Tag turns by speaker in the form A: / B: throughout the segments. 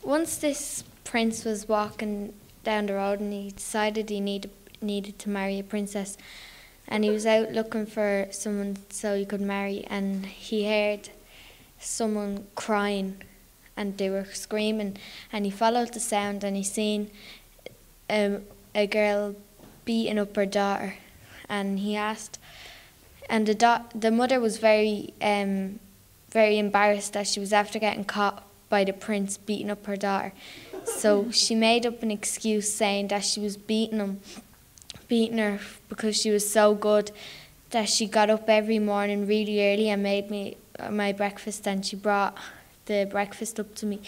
A: Once this prince was walking down the road and he decided he needed to marry a princess, and he was out looking for someone so he could marry, and he heard someone crying and they were screaming, and he followed the sound and he seen a girl beating up her daughter, and he asked, and the mother was very embarrassed that she was after getting caught by the prince beating up her daughter. So she made up an excuse saying that she was beating her because she was so good that she got up every morning really early and made me my breakfast, and she brought the breakfast up to me,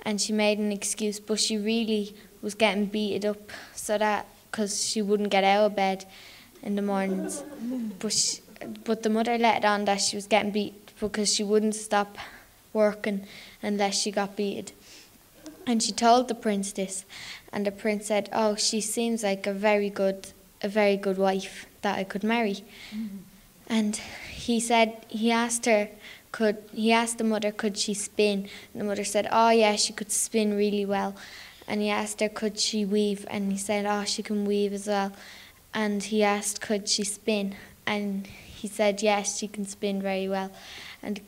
A: and she made an excuse, but she really was getting beaten up so that because she wouldn't get out of bed in the mornings. But the mother let it on that she was getting beat because she wouldn't stop working unless she got beaten. And she told the prince this, and the prince said, "Oh, she seems like a very good wife that I could marry." And he asked the mother, could she spin? And the mother said, "Oh yeah, she could spin really well." And he asked her, could she weave? And he said, "Oh, she can weave as well." And he asked, could she spin? And he said, "Yes, she can spin very well." And the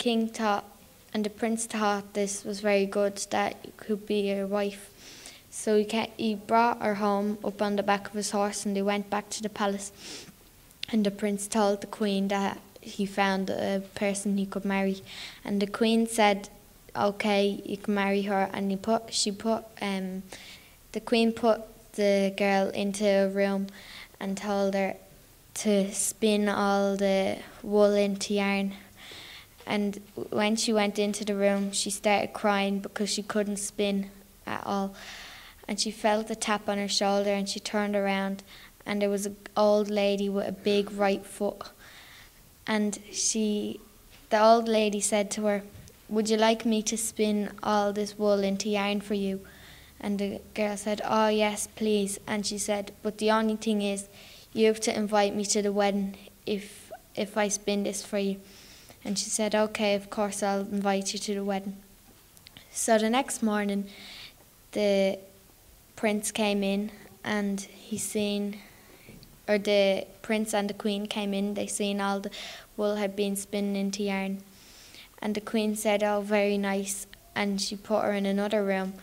A: prince thought this was very good, that it could be her wife. So he brought her home up on the back of his horse, and they went back to the palace. And the prince told the queen that he found a person he could marry. And the queen said, "Okay, you can marry her." And the queen put the girl into a room and told her to spin all the wool into yarn. And when she went into the room, she started crying because she couldn't spin at all. And she felt a tap on her shoulder, and she turned around, and there was an old lady with a big right foot. And the old lady said to her, "Would you like me to spin all this wool into yarn for you?" And the girl said, "Oh yes, please." And she said, "But the only thing is, you have to invite me to the wedding if I spin this for you." And she said, "Okay, of course I'll invite you to the wedding." So the next morning, the prince came in, and the prince and the queen came in. They seen all the wool had been spinning into yarn. And the queen said, "Oh, very nice." And she put her in another room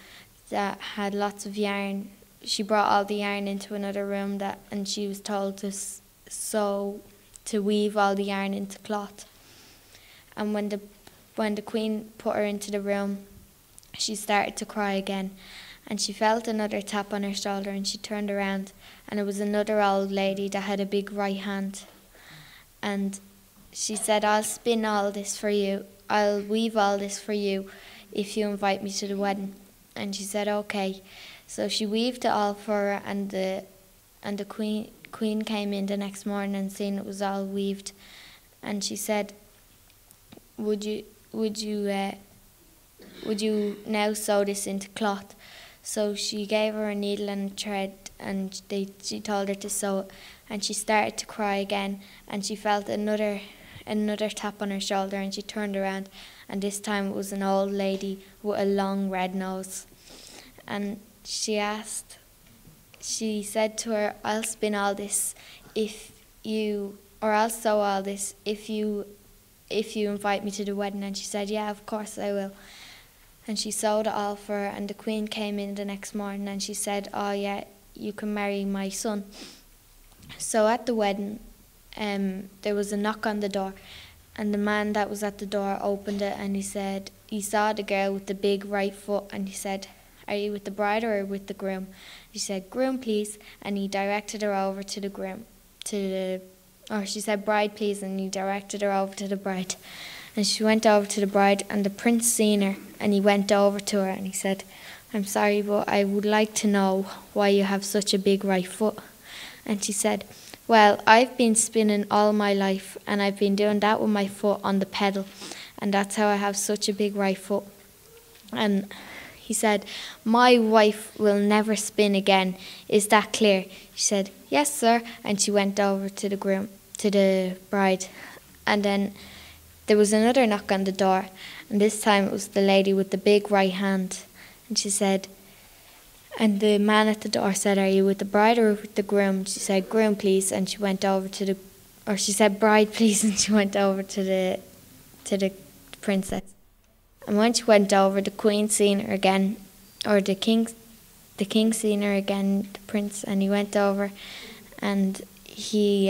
A: that had lots of yarn. She brought all the yarn into another room and she was told to weave all the yarn into cloth. And when the queen put her into the room, she started to cry again. And she felt another tap on her shoulder, and she turned around, and it was another old lady that had a big right hand. And she said, "I'll spin all this for you. I'll weave all this for you if you invite me to the wedding." And she said, "Okay." So she weaved it all for her, and the queen came in the next morning and seen it was all weaved. And she said, Would you now sew this into cloth?" So she gave her a needle and a thread, and she told her to sew it. And she started to cry again, and she felt another tap on her shoulder, and she turned around, and this time it was an old lady with a long red nose. And she said to her, "I'll spin all this I'll sew all this if you invite me to the wedding." And she said, "Yeah, of course I will." And she sewed it all for her, and the queen came in the next morning, and she said, "Oh yeah, you can marry my son." So at the wedding, there was a knock on the door, and the man that was at the door opened it, and he saw the girl with the big right foot, and he said, "Are you with the bride or with the groom?" She said, "Groom, please," and he directed her over to the groom, or she said, "Bride, please," and he directed her over to the bride. And she went over to the bride, and the prince seen her, and he went over to her and he said, "I'm sorry, but I would like to know why you have such a big right foot." And she said, "Well, I've been spinning all my life, and I've been doing that with my foot on the pedal, and that's how I have such a big right foot." And he said, "My wife will never spin again. Is that clear?" She said, "Yes, sir." And she went over to the bride. And then there was another knock on the door, and this time it was the lady with the big right hand. And she said, and the man at the door said, "Are you with the bride or with the groom?" She said, "Groom, please." And she went over to the, or she said, "Bride, please." And she went over to the princess. And when she went over, the queen seen her again, or the king seen her again, the prince, and he went over, and he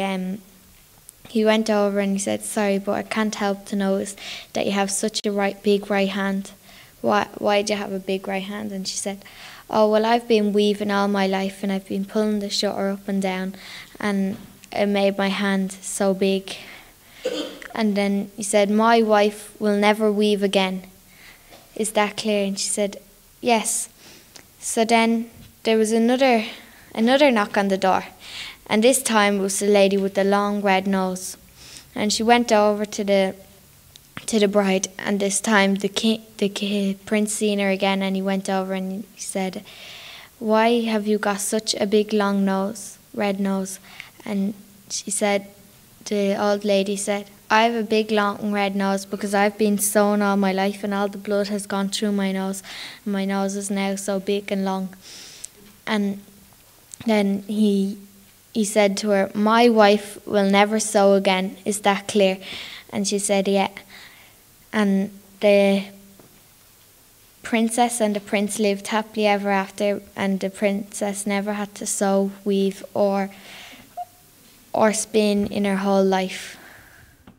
A: went over and he said, "Sorry, but I can't help to notice that you have such a big right hand. Why do you have a big right hand?" And she said, "Oh, well, I've been weaving all my life, and I've been pulling the shutter up and down, and it made my hand so big." And then he said, "My wife will never weave again. Is that clear?" And she said, "Yes." So then there was another knock on the door, and this time it was the lady with the long red nose. And she went over to the bride, and this time the prince seen her again, and he went over and he said, "Why have you got such a big long nose, red nose?" And she said, the old lady said, "I have a big long red nose because I've been sewn all my life, and all the blood has gone through my nose, and my nose is now so big and long." And then he said to her, "My wife will never sew again. Is that clear?" And she said, "Yeah." And the princess and the prince lived happily ever after, and the princess never had to sew, weave, or spin in her whole life.